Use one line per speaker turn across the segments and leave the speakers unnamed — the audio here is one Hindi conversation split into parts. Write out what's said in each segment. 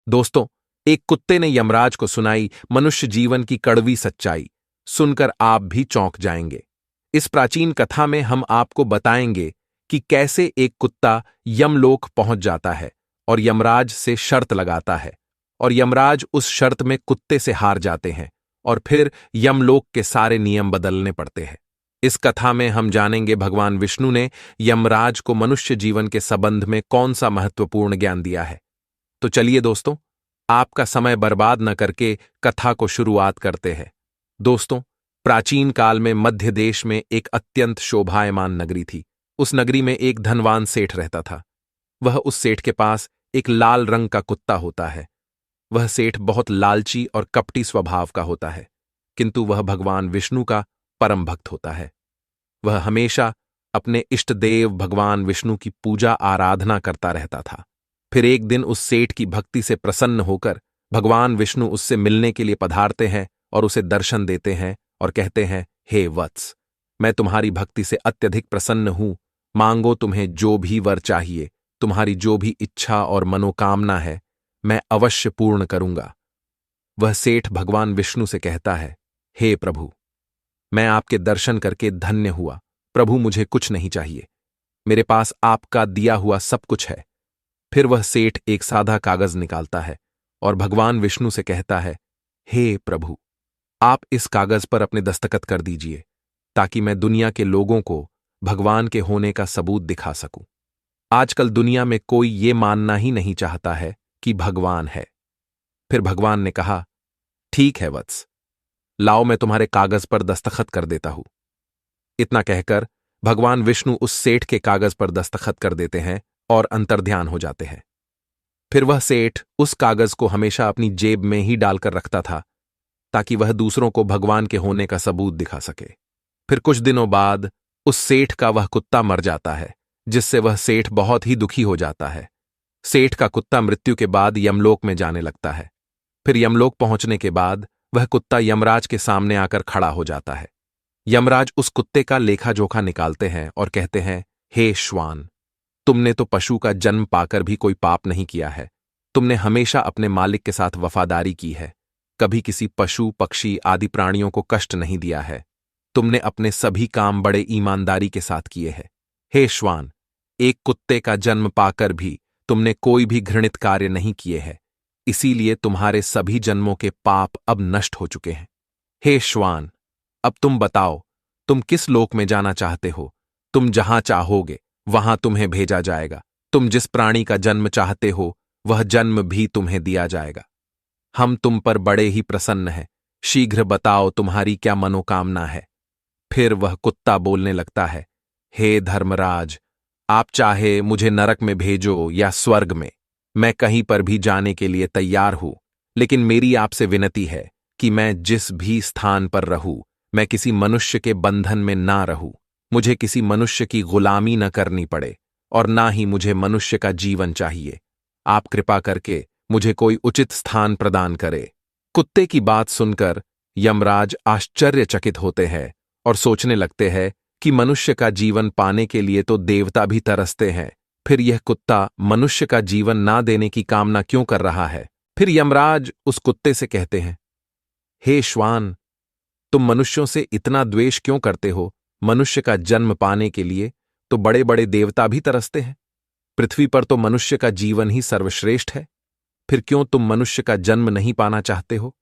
दोस्तों, एक कुत्ते ने यमराज को सुनाई मनुष्य जीवन की कड़वी सच्चाई। सुनकर आप भी चौंक जाएंगे। इस प्राचीन कथा में हम आपको बताएंगे कि कैसे एक कुत्ता यमलोक पहुंच जाता है और यमराज से शर्त लगाता है, और यमराज उस शर्त में कुत्ते से हार जाते हैं और फिर यमलोक के सारे नियम बदलने पड़ते हैं। इस कथा में हम जानेंगे भगवान विष्णु ने यमराज को मनुष्य जीवन के संबंध में कौन सा महत्वपूर्ण ज्ञान दिया है। तो चलिए दोस्तों, आपका समय बर्बाद न करके कथा को शुरुआत करते हैं। दोस्तों, प्राचीन काल में मध्य देश में एक अत्यंत शोभायमान नगरी थी। उस नगरी में एक धनवान सेठ रहता था। वह उस सेठ के पास एक लाल रंग का कुत्ता होता है। वह सेठ बहुत लालची और कपटी स्वभाव का होता है, किंतु वह भगवान विष्णु का परम भक्त होता है। वह हमेशा अपने इष्ट देव भगवान विष्णु की पूजा आराधना करता रहता था। फिर एक दिन उस सेठ की भक्ति से प्रसन्न होकर भगवान विष्णु उससे मिलने के लिए पधारते हैं और उसे दर्शन देते हैं और कहते हैं, हे वत्स, मैं तुम्हारी भक्ति से अत्यधिक प्रसन्न हूं। मांगो तुम्हें जो भी वर चाहिए, तुम्हारी जो भी इच्छा और मनोकामना है, मैं अवश्य पूर्ण करूंगा। वह सेठ भगवान विष्णु से कहता है, हे प्रभु, मैं आपके दर्शन करके धन्य हुआ। प्रभु, मुझे कुछ नहीं चाहिए, मेरे पास आपका दिया हुआ सब कुछ है। फिर वह सेठ एक सादा कागज निकालता है और भगवान विष्णु से कहता है, हे प्रभु, आप इस कागज पर अपने दस्तखत कर दीजिए ताकि मैं दुनिया के लोगों को भगवान के होने का सबूत दिखा सकूं। आजकल दुनिया में कोई ये मानना ही नहीं चाहता है कि भगवान है। फिर भगवान ने कहा, ठीक है वत्स, लाओ मैं तुम्हारे कागज पर दस्तखत कर देता हूं। इतना कहकर भगवान विष्णु उस सेठ के कागज पर दस्तखत कर देते हैं और अंतर्ध्यान हो जाते हैं। फिर वह सेठ उस कागज को हमेशा अपनी जेब में ही डालकर रखता था ताकि वह दूसरों को भगवान के होने का सबूत दिखा सके। फिर कुछ दिनों बाद उस सेठ का वह कुत्ता मर जाता है, जिससे वह सेठ बहुत ही दुखी हो जाता है। सेठ का कुत्ता मृत्यु के बाद यमलोक में जाने लगता है। फिर यमलोक पहुंचने के बाद वह कुत्ता यमराज के सामने आकर खड़ा हो जाता है। यमराज उस कुत्ते का लेखा जोखा निकालते हैं और कहते हैं, हे श्वान, तुमने तो पशु का जन्म पाकर भी कोई पाप नहीं किया है। तुमने हमेशा अपने मालिक के साथ वफादारी की है, कभी किसी पशु पक्षी आदि प्राणियों को कष्ट नहीं दिया है। तुमने अपने सभी काम बड़े ईमानदारी के साथ किए हैं। हे श्वान, एक कुत्ते का जन्म पाकर भी तुमने कोई भी घृणित कार्य नहीं किए हैं, इसीलिए तुम्हारे सभी जन्मों के पाप अब नष्ट हो चुके हैं। हे श्वान, अब तुम बताओ, तुम किस लोक में जाना चाहते हो? तुम जहां चाहोगे वहां तुम्हें भेजा जाएगा। तुम जिस प्राणी का जन्म चाहते हो वह जन्म भी तुम्हें दिया जाएगा। हम तुम पर बड़े ही प्रसन्न हैं। शीघ्र बताओ तुम्हारी क्या मनोकामना है। फिर वह कुत्ता बोलने लगता है, हे धर्मराज, आप चाहे मुझे नरक में भेजो या स्वर्ग में, मैं कहीं पर भी जाने के लिए तैयार हूं। लेकिन मेरी आपसे विनती है कि मैं जिस भी स्थान पर रहूं, मैं किसी मनुष्य के बंधन में ना रहूं। मुझे किसी मनुष्य की गुलामी न करनी पड़े और ना ही मुझे मनुष्य का जीवन चाहिए। आप कृपा करके मुझे कोई उचित स्थान प्रदान करे। कुत्ते की बात सुनकर यमराज आश्चर्यचकित होते हैं और सोचने लगते हैं कि मनुष्य का जीवन पाने के लिए तो देवता भी तरसते हैं, फिर यह कुत्ता मनुष्य का जीवन ना देने की कामना क्यों कर रहा है। फिर यमराज उस कुत्ते से कहते हैं, हे श्वान, तुम मनुष्यों से इतना द्वेष क्यों करते हो? मनुष्य का जन्म पाने के लिए तो बड़े बड़े देवता भी तरसते हैं। पृथ्वी पर तो मनुष्य का जीवन ही सर्वश्रेष्ठ है। फिर क्यों तुम मनुष्य का जन्म नहीं पाना चाहते हो?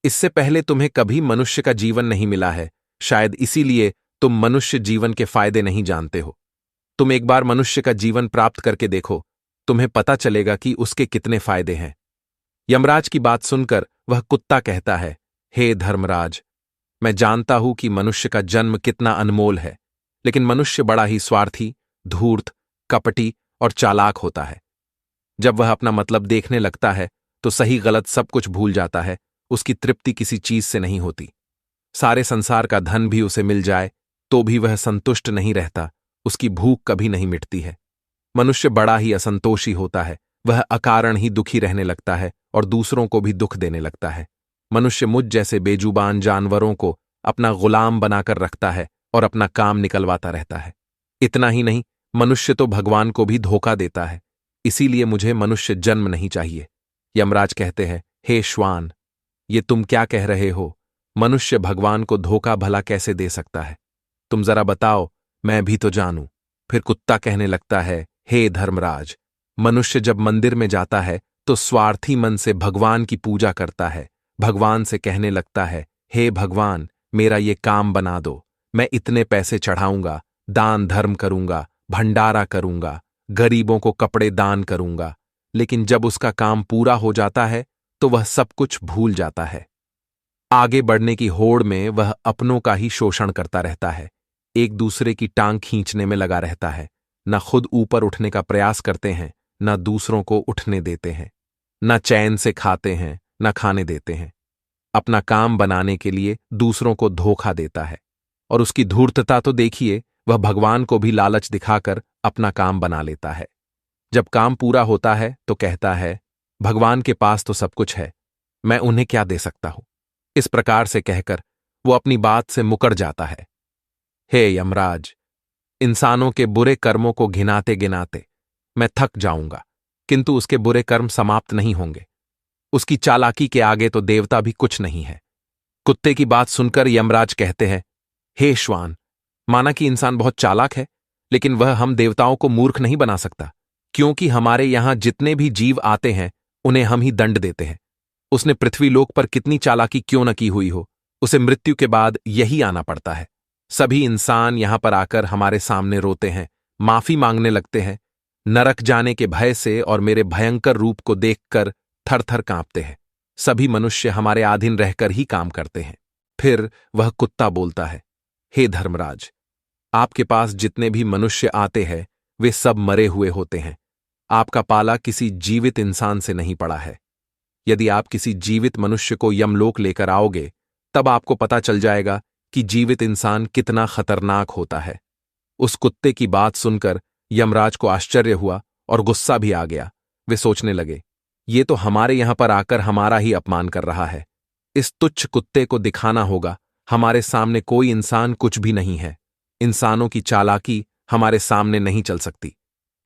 इससे पहले तुम्हें कभी मनुष्य का जीवन नहीं मिला है, शायद इसीलिए तुम मनुष्य जीवन के फायदे नहीं जानते हो। तुम एक बार मनुष्य का जीवन प्राप्त करके देखो, तुम्हें पता चलेगा कि उसके कितने फायदे हैं। यमराज की बात सुनकर वह कुत्ता कहता है, हे धर्मराज, मैं जानता हूं कि मनुष्य का जन्म कितना अनमोल है, लेकिन मनुष्य बड़ा ही स्वार्थी, धूर्त, कपटी और चालाक होता है। जब वह अपना मतलब देखने लगता है तो सही गलत सब कुछ भूल जाता है। उसकी तृप्ति किसी चीज से नहीं होती। सारे संसार का धन भी उसे मिल जाए तो भी वह संतुष्ट नहीं रहता। उसकी भूख कभी नहीं मिटती है। मनुष्य बड़ा ही असंतोषी होता है। वह अकारण ही दुखी रहने लगता है और दूसरों को भी दुख देने लगता है। मनुष्य मुझ जैसे बेजुबान जानवरों को अपना गुलाम बनाकर रखता है और अपना काम निकलवाता रहता है। इतना ही नहीं, मनुष्य तो भगवान को भी धोखा देता है। इसीलिए मुझे मनुष्य जन्म नहीं चाहिए। यमराज कहते हैं, हे श्वान, ये तुम क्या कह रहे हो? मनुष्य भगवान को धोखा भला कैसे दे सकता है? तुम जरा बताओ, मैं भी तो जानूं। फिर कुत्ता कहने लगता है, हे धर्मराज, मनुष्य जब मंदिर में जाता है तो स्वार्थी मन से भगवान की पूजा करता है। भगवान से कहने लगता है, हे भगवान, मेरा ये काम बना दो, मैं इतने पैसे चढ़ाऊंगा, दान धर्म करूंगा, भंडारा करूंगा, गरीबों को कपड़े दान करूंगा। लेकिन जब उसका काम पूरा हो जाता है तो वह सब कुछ भूल जाता है। आगे बढ़ने की होड़ में वह अपनों का ही शोषण करता रहता है, एक दूसरे की टांग खींचने में लगा रहता है, न खुद ऊपर उठने का प्रयास करते हैं, न दूसरों को उठने देते हैं, न चैन से खाते हैं, न खाने देते हैं। अपना काम बनाने के लिए दूसरों को धोखा देता है। और उसकी धूर्तता तो देखिए, वह भगवान को भी लालच दिखाकर अपना काम बना लेता है। जब काम पूरा होता है तो कहता है, भगवान के पास तो सब कुछ है, मैं उन्हें क्या दे सकता हूं। इस प्रकार से कहकर वो अपनी बात से मुकर जाता है। हे यमराज, इंसानों के बुरे कर्मों को घिनाते गिनाते मैं थक जाऊंगा, किंतु उसके बुरे कर्म समाप्त नहीं होंगे। उसकी चालाकी के आगे तो देवता भी कुछ नहीं है। कुत्ते की बात सुनकर यमराज कहते हैं, हे श्वान, माना कि इंसान बहुत चालाक है, लेकिन वह हम देवताओं को मूर्ख नहीं बना सकता, क्योंकि हमारे यहां जितने भी जीव आते हैं उन्हें हम ही दंड देते हैं। उसने पृथ्वीलोक पर कितनी चालाकी क्यों न की हुई हो, उसे मृत्यु के बाद यही आना पड़ता है। सभी इंसान यहां पर आकर हमारे सामने रोते हैं, माफी मांगने लगते हैं, नरक जाने के भय से और मेरे भयंकर रूप को देखकर थर थर कांपते हैं। सभी मनुष्य हमारे अधीन रहकर ही काम करते हैं। फिर वह कुत्ता बोलता है, हे धर्मराज, आपके पास जितने भी मनुष्य आते हैं वे सब मरे हुए होते हैं। आपका पाला किसी जीवित इंसान से नहीं पड़ा है। यदि आप किसी जीवित मनुष्य को यमलोक लेकर आओगे तब आपको पता चल जाएगा कि जीवित इंसान कितना खतरनाक होता है। उस कुत्ते की बात सुनकर यमराज को आश्चर्य हुआ और गुस्सा भी आ गया। वे सोचने लगे, ये तो हमारे यहां पर आकर हमारा ही अपमान कर रहा है। इस तुच्छ कुत्ते को दिखाना होगा हमारे सामने कोई इंसान कुछ भी नहीं है। इंसानों की चालाकी हमारे सामने नहीं चल सकती।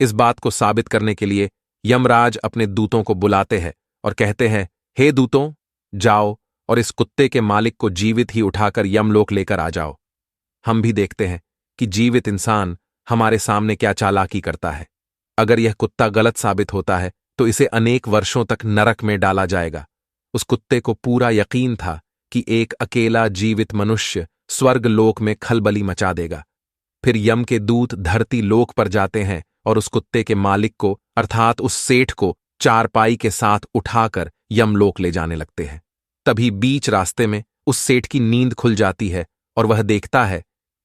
इस बात को साबित करने के लिए यमराज अपने दूतों को बुलाते हैं और कहते हैं, हे दूतों, जाओ और इस कुत्ते के मालिक को जीवित ही उठाकर यमलोक लेकर आ जाओ। हम भी देखते हैं कि जीवित इंसान हमारे सामने क्या चालाकी करता है। अगर यह कुत्ता गलत साबित होता है तो इसे अनेक वर्षों तक नरक में डाला जाएगा। उस कुत्ते को पूरा यकीन था कि एक अकेला जीवित मनुष्य स्वर्ग लोक में खलबली मचा देगा। फिर यम के दूत धरती लोक पर जाते हैं और उस कुत्ते के मालिक को अर्थात उस सेठ को चारपाई के साथ उठाकर यमलोक ले जाने लगते हैं। तभी बीच रास्ते में उस सेठ की नींद खुल जाती है और वह देखता है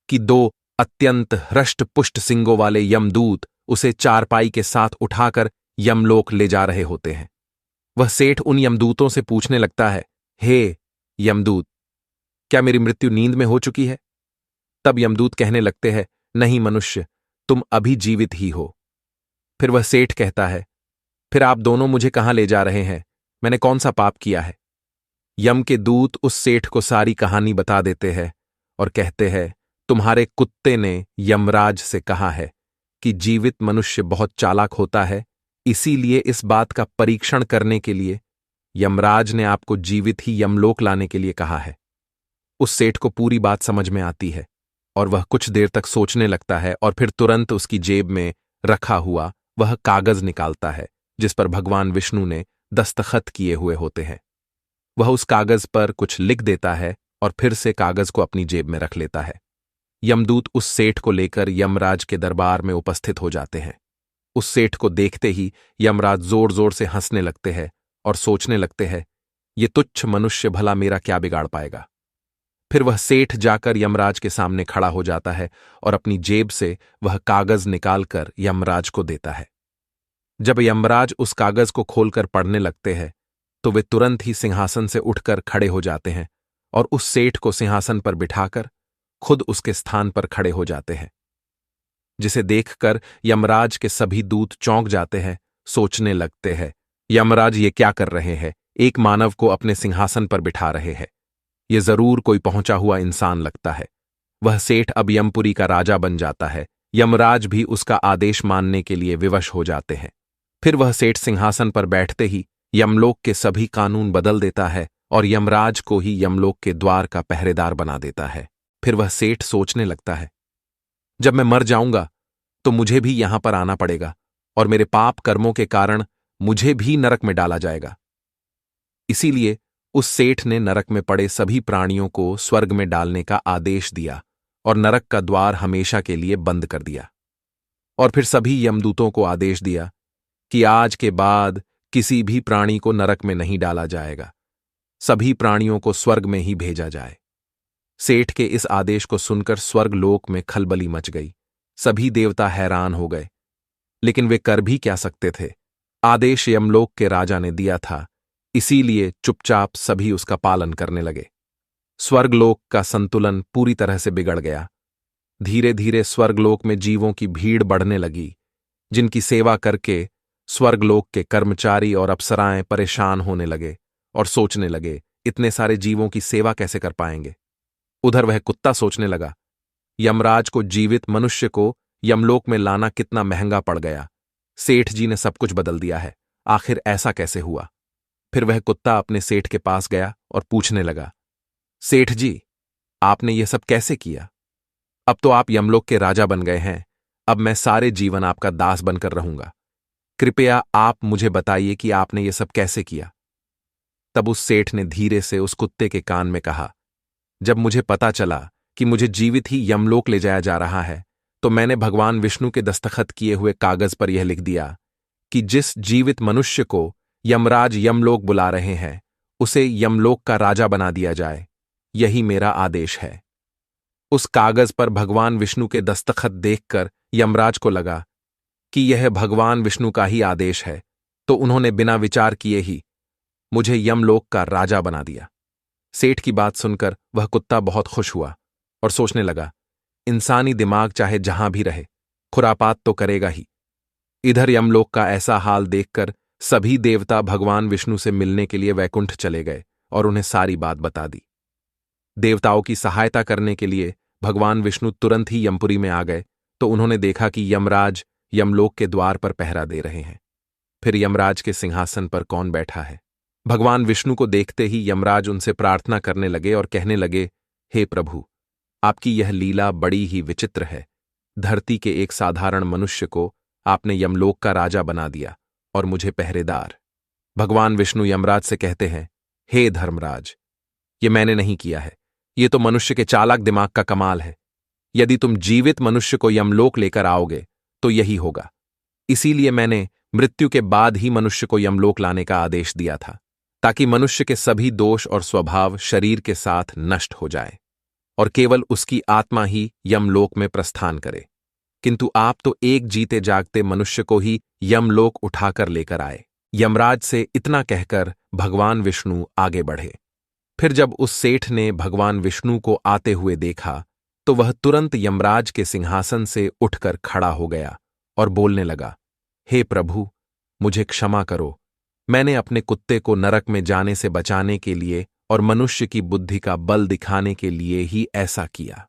कि दो अत्यंत हृष्ट पुष्ट सिंगों वाले यमदूत उसे चारपाई के साथ उठाकर यमलोक ले जा रहे होते हैं। वह सेठ उन यमदूतों से पूछने लगता है, हे यमदूत, क्या मेरी मृत्यु नींद में हो चुकी है? तब यमदूत कहने लगते हैं, नहीं मनुष्य, तुम अभी जीवित ही हो। फिर वह सेठ कहता है, फिर आप दोनों मुझे कहां ले जा रहे हैं? मैंने कौन सा पाप किया है? यम के दूत उस सेठ को सारी कहानी बता देते हैं और कहते हैं, तुम्हारे कुत्ते ने यमराज से कहा है कि जीवित मनुष्य बहुत चालाक होता है, इसीलिए इस बात का परीक्षण करने के लिए यमराज ने आपको जीवित ही यमलोक लाने के लिए कहा है। उस सेठ को पूरी बात समझ में आती है और वह कुछ देर तक सोचने लगता है और फिर तुरंत उसकी जेब में रखा हुआ वह कागज निकालता है जिस पर भगवान विष्णु ने दस्तखत किए हुए होते हैं। वह उस कागज पर कुछ लिख देता है और फिर से कागज को अपनी जेब में रख लेता है। यमदूत उस सेठ को लेकर यमराज के दरबार में उपस्थित हो जाते हैं। उस सेठ को देखते ही यमराज जोर जोर से हंसने लगते हैं और सोचने लगते हैं, ये तुच्छ मनुष्य भला मेरा क्या बिगाड़ पाएगा। फिर वह सेठ जाकर यमराज के सामने खड़ा हो जाता है और अपनी जेब से वह कागज निकालकर यमराज को देता है। जब यमराज उस कागज को खोलकर पढ़ने लगते हैं तो वे तुरंत ही सिंहासन से उठकर खड़े हो जाते हैं और उस सेठ को सिंहासन पर बिठाकर खुद उसके स्थान पर खड़े हो जाते हैं, जिसे देखकर यमराज के सभी दूत चौंक जाते हैं, सोचने लगते हैं, यमराज ये क्या कर रहे हैं? एक मानव को अपने सिंहासन पर बिठा रहे हैं। ये जरूर कोई पहुंचा हुआ इंसान लगता है। वह सेठ अब यमपुरी का राजा बन जाता है। यमराज भी उसका आदेश मानने के लिए विवश हो जाते हैं। फिर वह सेठ सिंहासन पर बैठते ही यमलोक के सभी कानून बदल देता है और यमराज को ही यमलोक के द्वार का पहरेदार बना देता है। फिर वह सेठ सोचने लगता है, जब मैं मर जाऊंगा तो मुझे भी यहां पर आना पड़ेगा और मेरे पाप कर्मों के कारण मुझे भी नरक में डाला जाएगा। इसीलिए उस सेठ ने नरक में पड़े सभी प्राणियों को स्वर्ग में डालने का आदेश दिया और नरक का द्वार हमेशा के लिए बंद कर दिया। और फिर सभी यमदूतों को आदेश दिया कि आज के बाद किसी भी प्राणी को नरक में नहीं डाला जाएगा, सभी प्राणियों को स्वर्ग में ही भेजा जाए। सेठ के इस आदेश को सुनकर स्वर्गलोक में खलबली मच गई। सभी देवता हैरान हो गए, लेकिन वे कर भी क्या सकते थे। आदेश यमलोक के राजा ने दिया था, इसीलिए चुपचाप सभी उसका पालन करने लगे। स्वर्गलोक का संतुलन पूरी तरह से बिगड़ गया। धीरे धीरे स्वर्गलोक में जीवों की भीड़ बढ़ने लगी, जिनकी सेवा करके स्वर्गलोक के कर्मचारी और अप्सराएं परेशान होने लगे और सोचने लगे, इतने सारे जीवों की सेवा कैसे कर पाएंगे। उधर वह कुत्ता सोचने लगा, यमराज को जीवित मनुष्य को यमलोक में लाना कितना महंगा पड़ गया। सेठ जी ने सब कुछ बदल दिया है, आखिर ऐसा कैसे हुआ। फिर वह कुत्ता अपने सेठ के पास गया और पूछने लगा, सेठ जी, आपने ये सब कैसे किया? अब तो आप यमलोक के राजा बन गए हैं, अब मैं सारे जीवन आपका दास बनकर रहूंगा। कृपया आप मुझे बताइए कि आपने ये सब कैसे किया। तब उस सेठ ने धीरे से उस कुत्ते के कान में कहा, जब मुझे पता चला कि मुझे जीवित ही यमलोक ले जाया जा रहा है, तो मैंने भगवान विष्णु के दस्तखत किए हुए कागज पर यह लिख दिया कि जिस जीवित मनुष्य को यमराज यमलोक बुला रहे हैं, उसे यमलोक का राजा बना दिया जाए। यही मेरा आदेश है। उस कागज पर भगवान विष्णु के दस्तखत देखकर यमराज को लगा कि यह भगवान विष्णु का ही आदेश है, तो उन्होंने बिना विचार किए ही मुझे यमलोक का राजा बना दिया। सेठ की बात सुनकर वह कुत्ता बहुत खुश हुआ और सोचने लगा, इंसानी दिमाग चाहे जहां भी रहे, खुरापात तो करेगा ही। इधर यमलोक का ऐसा हाल देखकर सभी देवता भगवान विष्णु से मिलने के लिए वैकुंठ चले गए और उन्हें सारी बात बता दी। देवताओं की सहायता करने के लिए भगवान विष्णु तुरंत ही यमपुरी में आ गए, तो उन्होंने देखा कि यमराज यमलोक के द्वार पर पहरा दे रहे हैं। फिर यमराज के सिंहासन पर कौन बैठा है? भगवान विष्णु को देखते ही यमराज उनसे प्रार्थना करने लगे और कहने लगे, हे प्रभु, आपकी यह लीला बड़ी ही विचित्र है। धरती के एक साधारण मनुष्य को आपने यमलोक का राजा बना दिया और मुझे पहरेदार। भगवान विष्णु यमराज से कहते हैं, हे धर्मराज, ये मैंने नहीं किया है, ये तो मनुष्य के चालाक दिमाग का कमाल है। यदि तुम जीवित मनुष्य को यमलोक लेकर आओगे तो यही होगा। इसीलिए मैंने मृत्यु के बाद ही मनुष्य को यमलोक लाने का आदेश दिया था, ताकि मनुष्य के सभी दोष और स्वभाव शरीर के साथ नष्ट हो जाए और केवल उसकी आत्मा ही यमलोक में प्रस्थान करे। किंतु आप तो एक जीते जागते मनुष्य को ही यमलोक उठाकर लेकर आए। यमराज से इतना कहकर भगवान विष्णु आगे बढ़े। फिर जब उस सेठ ने भगवान विष्णु को आते हुए देखा, तो वह तुरंत यमराज के सिंहासन से उठकर खड़ा हो गया और बोलने लगा, हे प्रभु, मुझे क्षमा करो। मैंने अपने कुत्ते को नरक में जाने से बचाने के लिए और मनुष्य की बुद्धि का बल दिखाने के लिए ही ऐसा किया।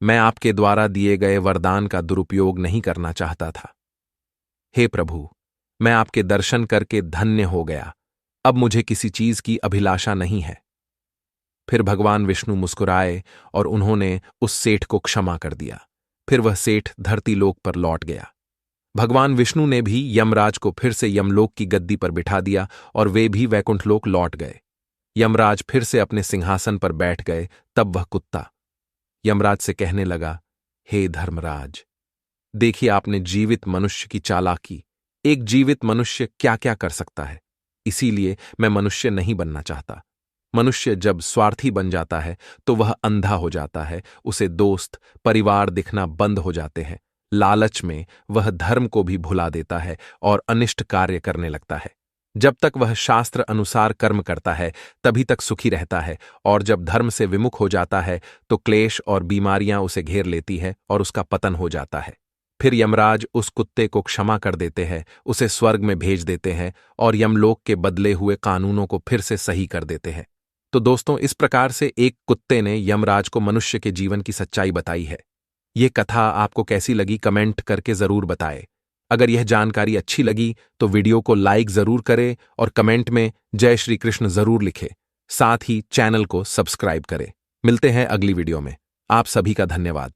मैं आपके द्वारा दिए गए वरदान का दुरुपयोग नहीं करना चाहता था। हे प्रभु, मैं आपके दर्शन करके धन्य हो गया। अब मुझे किसी चीज की अभिलाषा नहीं है। फिर भगवान विष्णु मुस्कुराए और उन्होंने उस सेठ को क्षमा कर दिया। फिर वह सेठ धरती लोक पर लौट गया। भगवान विष्णु ने भी यमराज को फिर से यमलोक की गद्दी पर बिठा दिया और वे भी वैकुंठ लोक लौट गए। यमराज फिर से अपने सिंहासन पर बैठ गए। तब वह कुत्ता यमराज से कहने लगा, हे धर्मराज, देखिए आपने जीवित मनुष्य की चालाकी। एक जीवित मनुष्य क्या क्या कर सकता है। इसीलिए मैं मनुष्य नहीं बनना चाहता। मनुष्य जब स्वार्थी बन जाता है तो वह अंधा हो जाता है, उसे दोस्त परिवार दिखना बंद हो जाते हैं। लालच में वह धर्म को भी भुला देता है और अनिष्ट कार्य करने लगता है। जब तक वह शास्त्र अनुसार कर्म करता है तभी तक सुखी रहता है, और जब धर्म से विमुख हो जाता है तो क्लेश और बीमारियां उसे घेर लेती है और उसका पतन हो जाता है। फिर यमराज उस कुत्ते को क्षमा कर देते हैं, उसे स्वर्ग में भेज देते हैं और यमलोक के बदले हुए कानूनों को फिर से सही कर देते हैं। तो दोस्तों, इस प्रकार से एक कुत्ते ने यमराज को मनुष्य के जीवन की सच्चाई बताई है। ये कथा आपको कैसी लगी कमेंट करके जरूर बताएं। अगर यह जानकारी अच्छी लगी तो वीडियो को लाइक जरूर करें और कमेंट में जय श्री कृष्ण जरूर लिखें। साथ ही चैनल को सब्सक्राइब करें। मिलते हैं अगली वीडियो में। आप सभी का धन्यवाद।